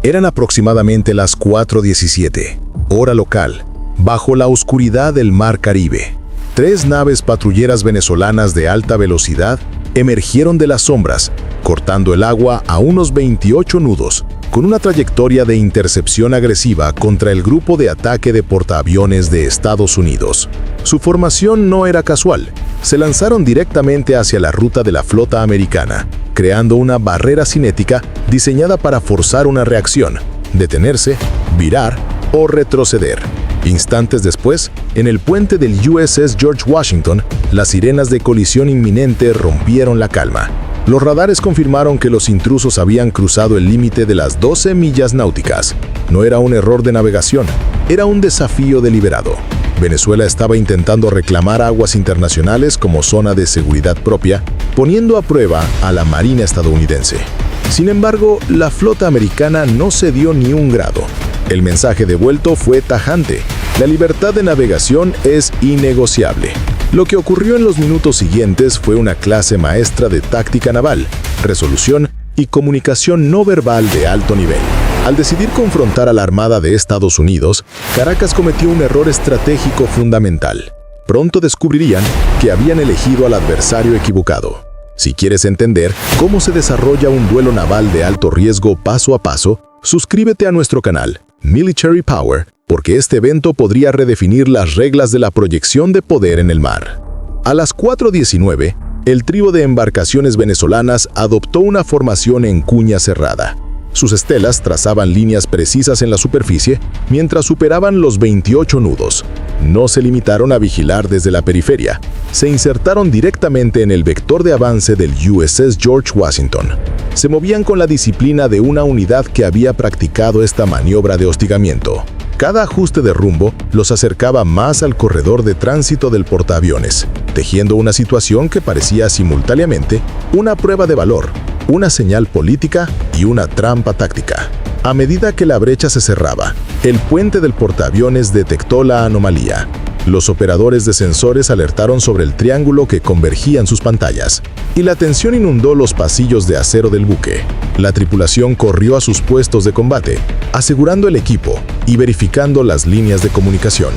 Eran aproximadamente las 4:17, hora local, bajo la oscuridad del Mar Caribe. 3 naves patrulleras venezolanas de alta velocidad emergieron de las sombras, cortando el agua a unos 28 nudos, con una trayectoria de intercepción agresiva contra el grupo de ataque de portaaviones de Estados Unidos. Su formación no era casual. Se lanzaron directamente hacia la ruta de la flota americana, creando una barrera cinética diseñada para forzar una reacción, detenerse, virar o retroceder. Instantes después, en el puente del USS George Washington, las sirenas de colisión inminente rompieron la calma. Los radares confirmaron que los intrusos habían cruzado el límite de las 12 millas náuticas. No era un error de navegación, era un desafío deliberado. Venezuela estaba intentando reclamar aguas internacionales como zona de seguridad propia, poniendo a prueba a la Marina estadounidense. Sin embargo, la flota americana no cedió ni un grado. El mensaje devuelto fue tajante: la libertad de navegación es innegociable. Lo que ocurrió en los minutos siguientes fue una clase maestra de táctica naval, resolución y comunicación no verbal de alto nivel. Al decidir confrontar a la Armada de Estados Unidos, Caracas cometió un error estratégico fundamental. Pronto descubrirían que habían elegido al adversario equivocado. Si quieres entender cómo se desarrolla un duelo naval de alto riesgo paso a paso, suscríbete a nuestro canal, Military Power, porque este evento podría redefinir las reglas de la proyección de poder en el mar. A las 4:19, el trío de embarcaciones venezolanas adoptó una formación en cuña cerrada. Sus estelas trazaban líneas precisas en la superficie mientras superaban los 28 nudos. No se limitaron a vigilar desde la periferia, se insertaron directamente en el vector de avance del USS George Washington. Se movían con la disciplina de una unidad que había practicado esta maniobra de hostigamiento. Cada ajuste de rumbo los acercaba más al corredor de tránsito del portaaviones, tejiendo una situación que parecía simultáneamente una prueba de valor, una señal política y una trampa táctica. A medida que la brecha se cerraba, el puente del portaaviones detectó la anomalía. Los operadores de sensores alertaron sobre el triángulo que convergía en sus pantallas, y la tensión inundó los pasillos de acero del buque. La tripulación corrió a sus puestos de combate, asegurando el equipo y verificando las líneas de comunicación.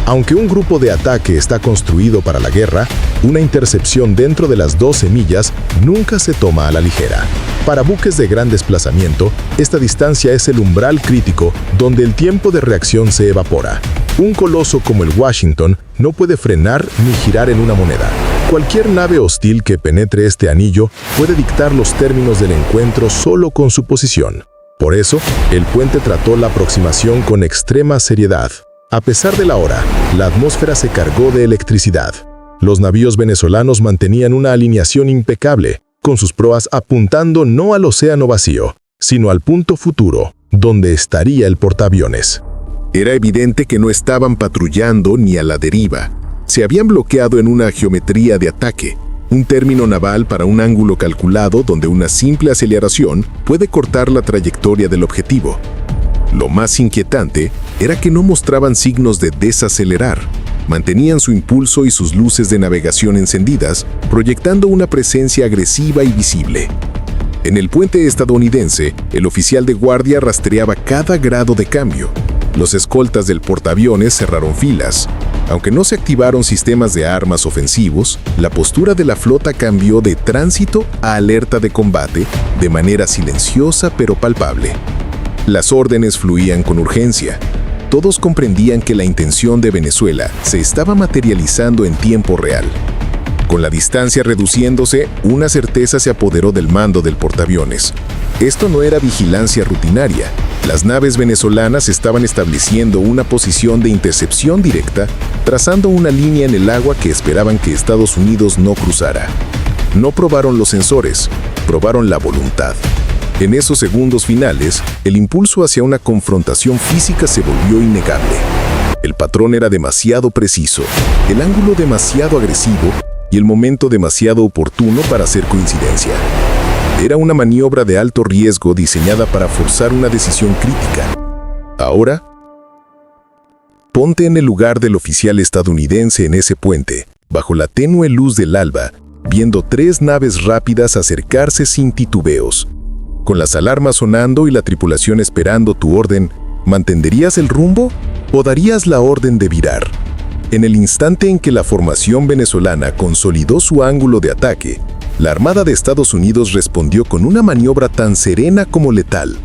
Aunque un grupo de ataque está construido para la guerra, una intercepción dentro de las 12 millas nunca se toma a la ligera. Para buques de gran desplazamiento, esta distancia es el umbral crítico donde el tiempo de reacción se evapora. Un coloso como el Washington no puede frenar ni girar en una moneda. Cualquier nave hostil que penetre este anillo puede dictar los términos del encuentro solo con su posición. Por eso, el puente trató la aproximación con extrema seriedad. A pesar de la hora, la atmósfera se cargó de electricidad. Los navíos venezolanos mantenían una alineación impecable, con sus proas apuntando no al océano vacío, sino al punto futuro, donde estaría el portaaviones. Era evidente que no estaban patrullando ni a la deriva. Se habían bloqueado en una geometría de ataque, un término naval para un ángulo calculado donde una simple aceleración puede cortar la trayectoria del objetivo. Lo más inquietante era que no mostraban signos de desacelerar. Mantenían su impulso y sus luces de navegación encendidas, proyectando una presencia agresiva y visible. En el puente estadounidense, el oficial de guardia rastreaba cada grado de cambio. Los escoltas del portaaviones cerraron filas. Aunque no se activaron sistemas de armas ofensivos, la postura de la flota cambió de tránsito a alerta de combate de manera silenciosa pero palpable. Las órdenes fluían con urgencia. Todos comprendían que la intención de Venezuela se estaba materializando en tiempo real. Con la distancia reduciéndose, una certeza se apoderó del mando del portaaviones. Esto no era vigilancia rutinaria. Las naves venezolanas estaban estableciendo una posición de intercepción directa, trazando una línea en el agua que esperaban que Estados Unidos no cruzara. No probaron los sensores, probaron la voluntad. En esos segundos finales, el impulso hacia una confrontación física se volvió innegable. El patrón era demasiado preciso, el ángulo demasiado agresivo y el momento demasiado oportuno para hacer coincidencia. Era una maniobra de alto riesgo diseñada para forzar una decisión crítica. Ahora, ponte en el lugar del oficial estadounidense en ese puente, bajo la tenue luz del alba, viendo 3 naves rápidas acercarse sin titubeos. Con las alarmas sonando y la tripulación esperando tu orden, ¿mantendrías el rumbo o darías la orden de virar? En el instante en que la formación venezolana consolidó su ángulo de ataque, la Armada de Estados Unidos respondió con una maniobra tan serena como letal.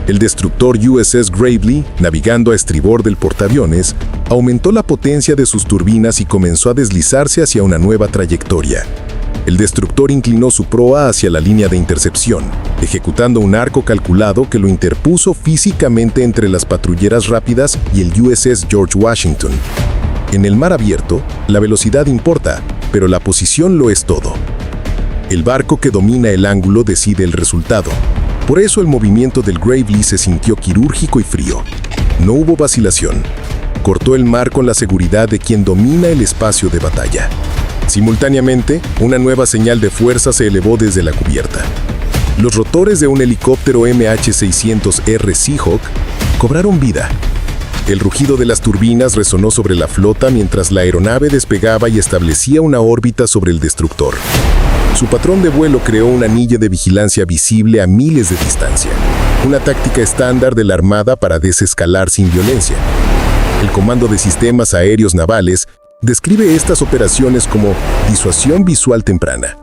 El destructor USS Gravely, navegando a estribor del portaaviones, aumentó la potencia de sus turbinas y comenzó a deslizarse hacia una nueva trayectoria. El destructor inclinó su proa hacia la línea de intercepción, ejecutando un arco calculado que lo interpuso físicamente entre las patrulleras rápidas y el USS George Washington. En el mar abierto, la velocidad importa, pero la posición lo es todo. El barco que domina el ángulo decide el resultado. Por eso el movimiento del Gravely se sintió quirúrgico y frío. No hubo vacilación. Cortó el mar con la seguridad de quien domina el espacio de batalla. Simultáneamente, una nueva señal de fuerza se elevó desde la cubierta. Los rotores de un helicóptero MH-600R Seahawk cobraron vida. El rugido de las turbinas resonó sobre la flota mientras la aeronave despegaba y establecía una órbita sobre el destructor. Su patrón de vuelo creó un anillo de vigilancia visible a miles de distancia, una táctica estándar de la Armada para desescalar sin violencia. El Comando de Sistemas Aéreos Navales describe estas operaciones como disuasión visual temprana.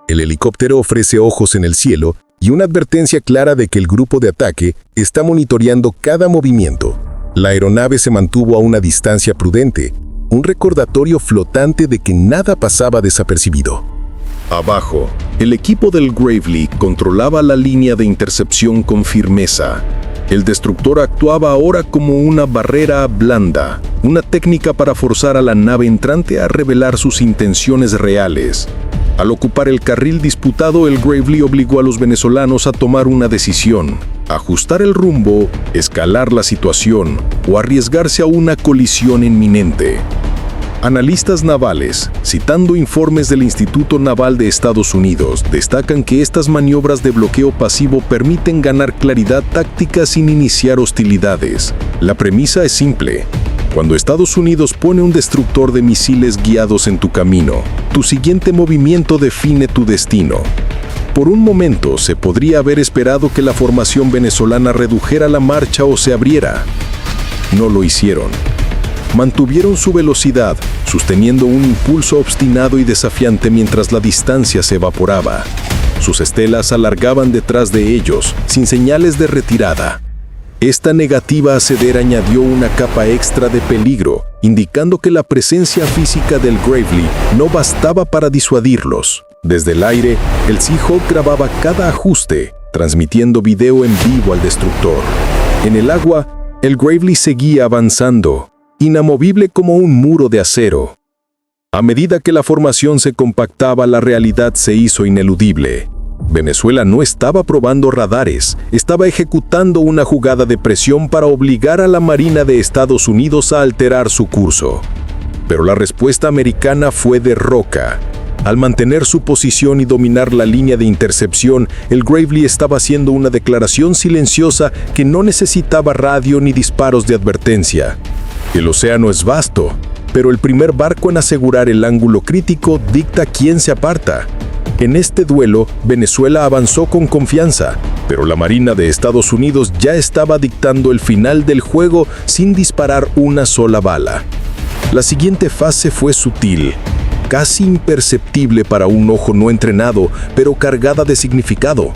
El helicóptero ofrece ojos en el cielo y una advertencia clara de que el grupo de ataque está monitoreando cada movimiento. La aeronave se mantuvo a una distancia prudente, un recordatorio flotante de que nada pasaba desapercibido. Abajo, el equipo del Gravely controlaba la línea de intercepción con firmeza. El destructor actuaba ahora como una barrera blanda, una técnica para forzar a la nave entrante a revelar sus intenciones reales. Al ocupar el carril disputado, el Gravely obligó a los venezolanos a tomar una decisión: ajustar el rumbo, escalar la situación o arriesgarse a una colisión inminente. Analistas navales, citando informes del Instituto Naval de Estados Unidos, destacan que estas maniobras de bloqueo pasivo permiten ganar claridad táctica sin iniciar hostilidades. La premisa es simple: cuando Estados Unidos pone un destructor de misiles guiados en tu camino, tu siguiente movimiento define tu destino. Por un momento se podría haber esperado que la formación venezolana redujera la marcha o se abriera. No lo hicieron. Mantuvieron su velocidad, sosteniendo un impulso obstinado y desafiante mientras la distancia se evaporaba. Sus estelas alargaban detrás de ellos, sin señales de retirada. Esta negativa a ceder añadió una capa extra de peligro, indicando que la presencia física del Gravely no bastaba para disuadirlos. Desde el aire, el Seahawk grababa cada ajuste, transmitiendo video en vivo al destructor. En el agua, el Gravely seguía avanzando, inamovible como un muro de acero. A medida que la formación se compactaba, la realidad se hizo ineludible. Venezuela no estaba probando radares, estaba ejecutando una jugada de presión para obligar a la Marina de Estados Unidos a alterar su curso. Pero la respuesta americana fue de roca. Al mantener su posición y dominar la línea de intercepción, el Gravely estaba haciendo una declaración silenciosa que no necesitaba radio ni disparos de advertencia. El océano es vasto, pero el primer barco en asegurar el ángulo crítico dicta quién se aparta. En este duelo, Venezuela avanzó con confianza, pero la Marina de Estados Unidos ya estaba dictando el final del juego sin disparar una sola bala. La siguiente fase fue sutil, casi imperceptible para un ojo no entrenado, pero cargada de significado.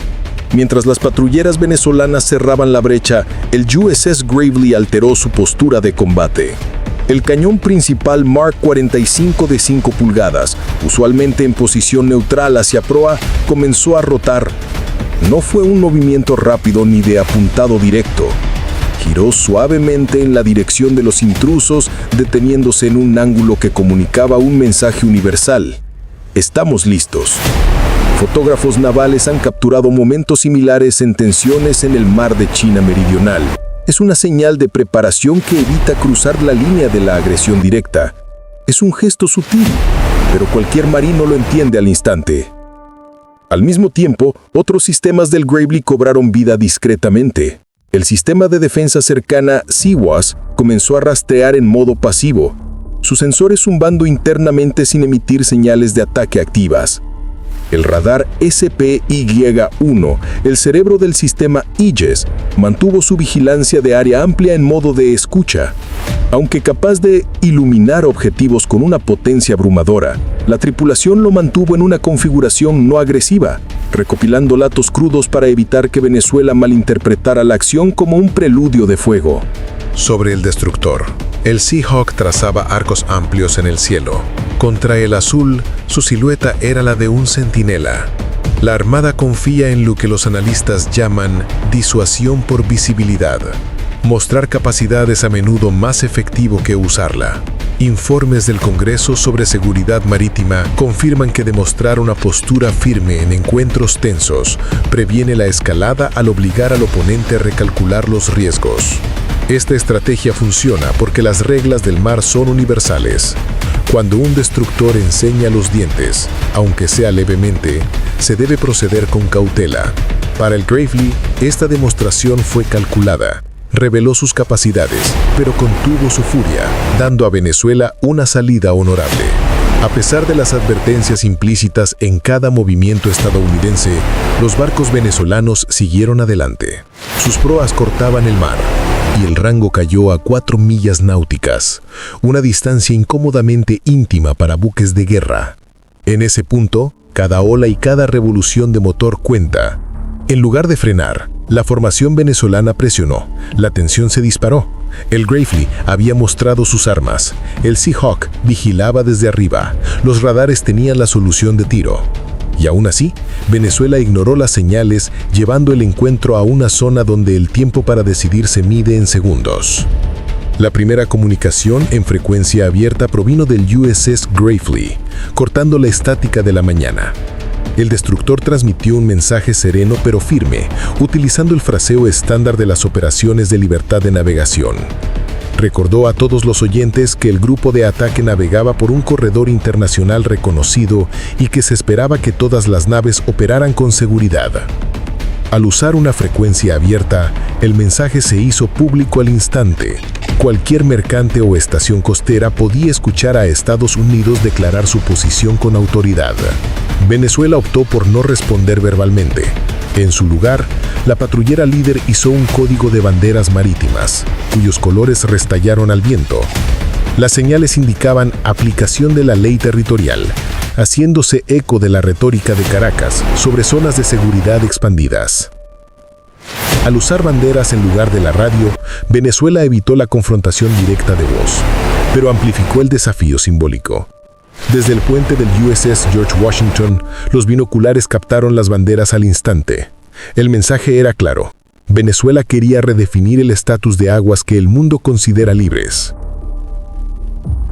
Mientras las patrulleras venezolanas cerraban la brecha, el USS Gravely alteró su postura de combate. El cañón principal Mark 45 de 5 pulgadas, usualmente en posición neutral hacia proa, comenzó a rotar. No fue un movimiento rápido ni de apuntado directo. Giró suavemente en la dirección de los intrusos, deteniéndose en un ángulo que comunicaba un mensaje universal: estamos listos. Fotógrafos navales han capturado momentos similares en tensiones en el mar de China Meridional. Es una señal de preparación que evita cruzar la línea de la agresión directa. Es un gesto sutil, pero cualquier marino lo entiende al instante. Al mismo tiempo, otros sistemas del Gravely cobraron vida discretamente. El sistema de defensa cercana SEAWAS comenzó a rastrear en modo pasivo, sus sensores zumbando internamente sin emitir señales de ataque activas. El radar SPY-1, el cerebro del sistema Aegis, mantuvo su vigilancia de área amplia en modo de escucha. Aunque capaz de iluminar objetivos con una potencia abrumadora, la tripulación lo mantuvo en una configuración no agresiva, recopilando datos crudos para evitar que Venezuela malinterpretara la acción como un preludio de fuego. Sobre el destructor, el Seahawk trazaba arcos amplios en el cielo. Contra el azul, su silueta era la de un centinela. La Armada confía en lo que los analistas llaman disuasión por visibilidad. Mostrar capacidad es a menudo más efectivo que usarla. Informes del Congreso sobre Seguridad Marítima confirman que demostrar una postura firme en encuentros tensos previene la escalada al obligar al oponente a recalcular los riesgos. Esta estrategia funciona porque las reglas del mar son universales. Cuando un destructor enseña los dientes, aunque sea levemente, se debe proceder con cautela. Para el Gravely, esta demostración fue calculada. Reveló sus capacidades, pero contuvo su furia, dando a Venezuela una salida honorable. A pesar de las advertencias implícitas en cada movimiento estadounidense, los barcos venezolanos siguieron adelante. Sus proas cortaban el mar, y el rango cayó a 4 millas náuticas, una distancia incómodamente íntima para buques de guerra. En ese punto, cada ola y cada revolución de motor cuenta. En lugar de frenar, la formación venezolana presionó, la tensión se disparó. El Gravely había mostrado sus armas, el Seahawk vigilaba desde arriba, los radares tenían la solución de tiro. Y aún así, Venezuela ignoró las señales, llevando el encuentro a una zona donde el tiempo para decidir se mide en segundos. La primera comunicación en frecuencia abierta provino del USS Gravely, cortando la estática de la mañana. El destructor transmitió un mensaje sereno pero firme, utilizando el fraseo estándar de las operaciones de libertad de navegación. Recordó a todos los oyentes que el grupo de ataque navegaba por un corredor internacional reconocido y que se esperaba que todas las naves operaran con seguridad. Al usar una frecuencia abierta, el mensaje se hizo público al instante. Cualquier mercante o estación costera podía escuchar a Estados Unidos declarar su posición con autoridad. Venezuela optó por no responder verbalmente. En su lugar, la patrullera líder hizo un código de banderas marítimas, cuyos colores restallaron al viento. Las señales indicaban aplicación de la ley territorial, haciéndose eco de la retórica de Caracas sobre zonas de seguridad expandidas. Al usar banderas en lugar de la radio, Venezuela evitó la confrontación directa de voz, pero amplificó el desafío simbólico. Desde el puente del USS George Washington, los binoculares captaron las banderas al instante. El mensaje era claro. Venezuela quería redefinir el estatus de aguas que el mundo considera libres.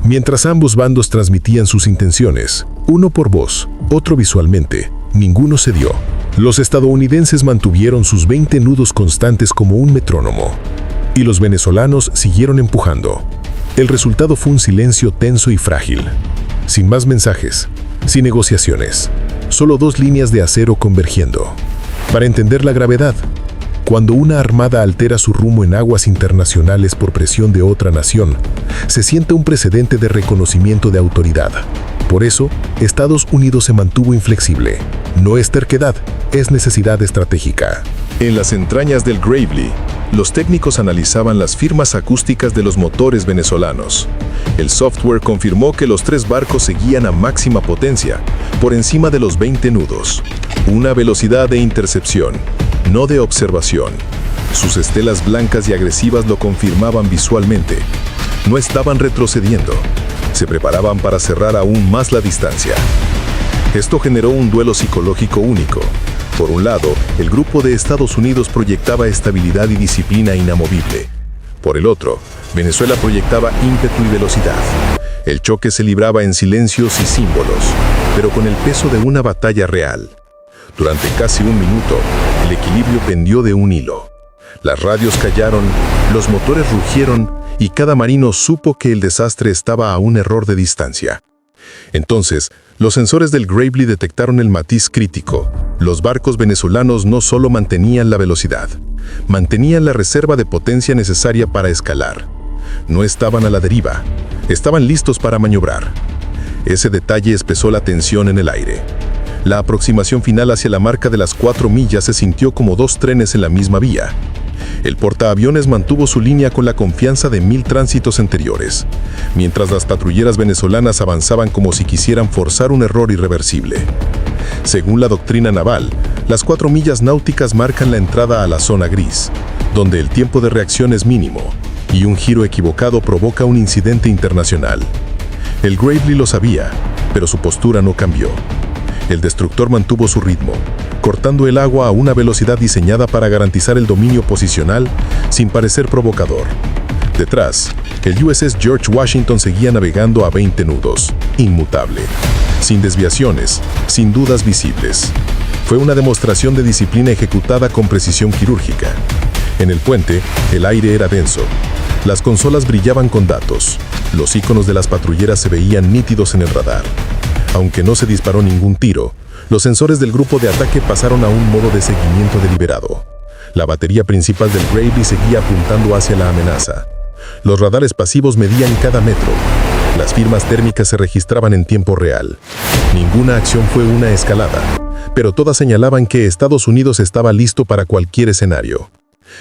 Mientras ambos bandos transmitían sus intenciones, uno por voz, otro visualmente, ninguno cedió. Los estadounidenses mantuvieron sus 20 nudos constantes como un metrónomo, y los venezolanos siguieron empujando. El resultado fue un silencio tenso y frágil. Sin más mensajes, sin negociaciones, solo 2 líneas de acero convergiendo. Para entender la gravedad, cuando una armada altera su rumbo en aguas internacionales por presión de otra nación, se siente un precedente de reconocimiento de autoridad. Por eso, Estados Unidos se mantuvo inflexible. No es terquedad, es necesidad estratégica. En las entrañas del Gravely, los técnicos analizaban las firmas acústicas de los motores venezolanos. El software confirmó que los 3 barcos seguían a máxima potencia, por encima de los 20 nudos. Una velocidad de intercepción, no de observación. Sus estelas blancas y agresivas lo confirmaban visualmente. No estaban retrocediendo. Se preparaban para cerrar aún más la distancia. Esto generó un duelo psicológico único. Por un lado, el grupo de Estados Unidos proyectaba estabilidad y disciplina inamovible. Por el otro, Venezuela proyectaba ímpetu y velocidad. El choque se libraba en silencios y símbolos, pero con el peso de una batalla real. Durante casi un minuto, el equilibrio pendió de un hilo. Las radios callaron, los motores rugieron y cada marino supo que el desastre estaba a un error de distancia. Entonces, los sensores del Gravely detectaron el matiz crítico. Los barcos venezolanos no solo mantenían la velocidad, mantenían la reserva de potencia necesaria para escalar. No estaban a la deriva, estaban listos para maniobrar. Ese detalle espesó la tensión en el aire. La aproximación final hacia la marca de las 4 millas se sintió como 2 trenes en la misma vía. El portaaviones mantuvo su línea con la confianza de 1000 tránsitos anteriores, mientras las patrulleras venezolanas avanzaban como si quisieran forzar un error irreversible. Según la doctrina naval, las 4 millas náuticas marcan la entrada a la zona gris, donde el tiempo de reacción es mínimo, y un giro equivocado provoca un incidente internacional. El Gravely lo sabía, pero su postura no cambió. El destructor mantuvo su ritmo, cortando el agua a una velocidad diseñada para garantizar el dominio posicional sin parecer provocador. Detrás, el USS George Washington seguía navegando a 20 nudos, inmutable, sin desviaciones, sin dudas visibles. Fue una demostración de disciplina ejecutada con precisión quirúrgica. En el puente, el aire era denso. Las consolas brillaban con datos. Los iconos de las patrulleras se veían nítidos en el radar. Aunque no se disparó ningún tiro, los sensores del grupo de ataque pasaron a un modo de seguimiento deliberado. La batería principal del Gravely seguía apuntando hacia la amenaza. Los radares pasivos medían cada metro. Las firmas térmicas se registraban en tiempo real. Ninguna acción fue una escalada, pero todas señalaban que Estados Unidos estaba listo para cualquier escenario.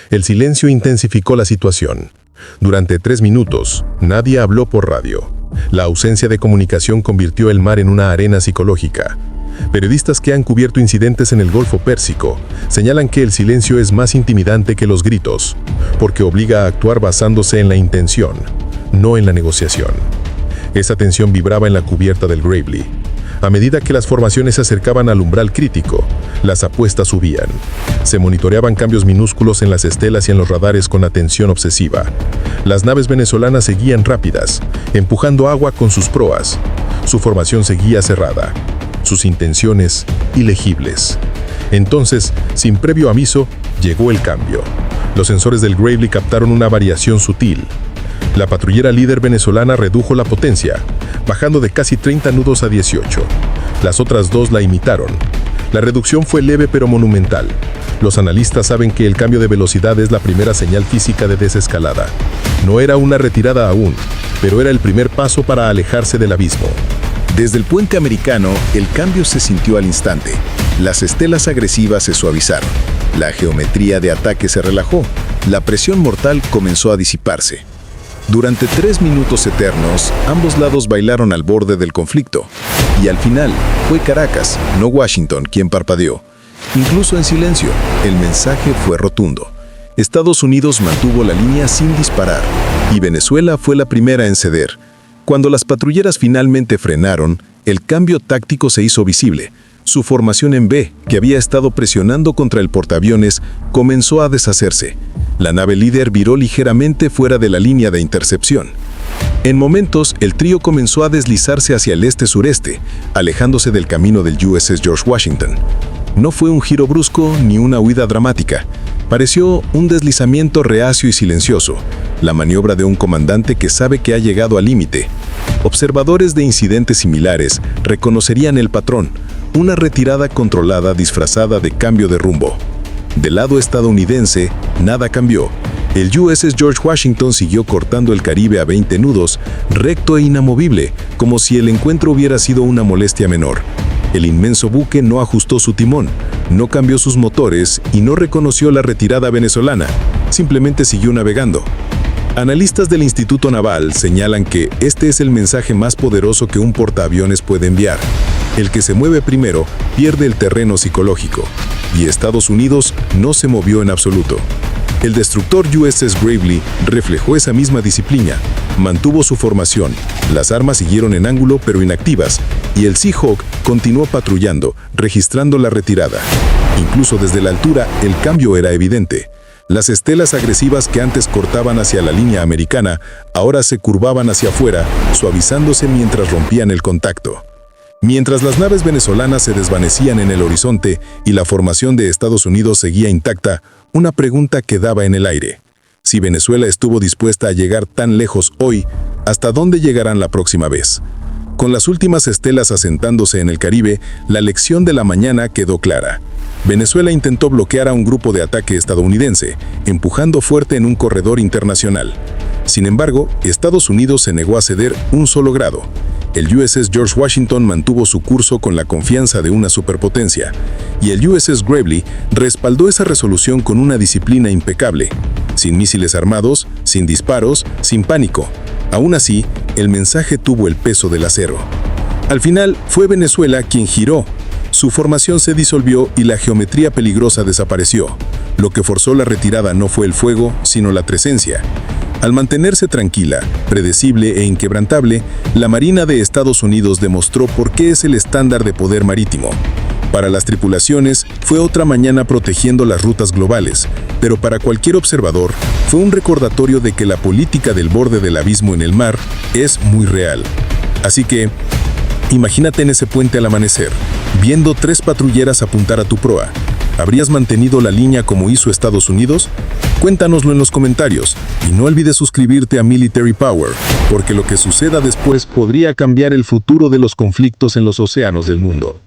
El silencio intensificó la situación. Durante 3 minutos, nadie habló por radio. La ausencia de comunicación convirtió el mar en una arena psicológica. Periodistas que han cubierto incidentes en el Golfo Pérsico señalan que el silencio es más intimidante que los gritos, porque obliga a actuar basándose en la intención, no en la negociación. Esa tensión vibraba en la cubierta del Gravely. A medida que las formaciones se acercaban al umbral crítico, las apuestas subían. Se monitoreaban cambios minúsculos en las estelas y en los radares con atención obsesiva. Las naves venezolanas seguían rápidas, empujando agua con sus proas. Su formación seguía cerrada, sus intenciones ilegibles. Entonces, sin previo aviso, llegó el cambio. Los sensores del Gravely captaron una variación sutil. La patrullera líder venezolana redujo la potencia, bajando de casi 30 nudos a 18. Las otras 2 la imitaron. La reducción fue leve pero monumental. Los analistas saben que el cambio de velocidad es la primera señal física de desescalada. No era una retirada aún, pero era el primer paso para alejarse del abismo. Desde el puente americano, el cambio se sintió al instante. Las estelas agresivas se suavizaron. La geometría de ataque se relajó. La presión mortal comenzó a disiparse. Durante 3 minutos eternos, ambos lados bailaron al borde del conflicto. Y al final, fue Caracas, no Washington, quien parpadeó. Incluso en silencio, el mensaje fue rotundo. Estados Unidos mantuvo la línea sin disparar, y Venezuela fue la primera en ceder. Cuando las patrulleras finalmente frenaron, el cambio táctico se hizo visible. Su formación en B, que había estado presionando contra el portaaviones, comenzó a deshacerse. La nave líder viró ligeramente fuera de la línea de intercepción. En momentos, el trío comenzó a deslizarse hacia el este-sureste, alejándose del camino del USS George Washington. No fue un giro brusco ni una huida dramática. Pareció un deslizamiento reacio y silencioso, la maniobra de un comandante que sabe que ha llegado al límite. Observadores de incidentes similares reconocerían el patrón, una retirada controlada disfrazada de cambio de rumbo. Del lado estadounidense, nada cambió. El USS George Washington siguió cortando el Caribe a 20 nudos, recto e inamovible, como si el encuentro hubiera sido una molestia menor. El inmenso buque no ajustó su timón, no cambió sus motores y no reconoció la retirada venezolana, simplemente siguió navegando. Analistas del Instituto Naval señalan que este es el mensaje más poderoso que un portaaviones puede enviar. El que se mueve primero pierde el terreno psicológico, y Estados Unidos no se movió en absoluto. El destructor USS Gravely reflejó esa misma disciplina, mantuvo su formación, las armas siguieron en ángulo pero inactivas, y el Seahawk continuó patrullando, registrando la retirada. Incluso desde la altura, el cambio era evidente. Las estelas agresivas que antes cortaban hacia la línea americana, ahora se curvaban hacia afuera, suavizándose mientras rompían el contacto. Mientras las naves venezolanas se desvanecían en el horizonte y la formación de Estados Unidos seguía intacta, una pregunta quedaba en el aire. Si Venezuela estuvo dispuesta a llegar tan lejos hoy, ¿hasta dónde llegarán la próxima vez? Con las últimas estelas asentándose en el Caribe, la lección de la mañana quedó clara. Venezuela intentó bloquear a un grupo de ataque estadounidense, empujando fuerte en un corredor internacional. Sin embargo, Estados Unidos se negó a ceder un solo grado. El USS George Washington mantuvo su curso con la confianza de una superpotencia, y el USS Gravely respaldó esa resolución con una disciplina impecable, sin misiles armados, sin disparos, sin pánico. Aún así, el mensaje tuvo el peso del acero. Al final, fue Venezuela quien giró. Su formación se disolvió y la geometría peligrosa desapareció. Lo que forzó la retirada no fue el fuego, sino la presencia. Al mantenerse tranquila, predecible e inquebrantable, la Marina de Estados Unidos demostró por qué es el estándar de poder marítimo. Para las tripulaciones, fue otra mañana protegiendo las rutas globales, pero para cualquier observador, fue un recordatorio de que la política del borde del abismo en el mar es muy real. Así que, imagínate en ese puente al amanecer, viendo 3 patrulleras apuntar a tu proa. ¿Habrías mantenido la línea como hizo Estados Unidos? Cuéntanoslo en los comentarios y no olvides suscribirte a Military Power, porque lo que suceda después podría cambiar el futuro de los conflictos en los océanos del mundo.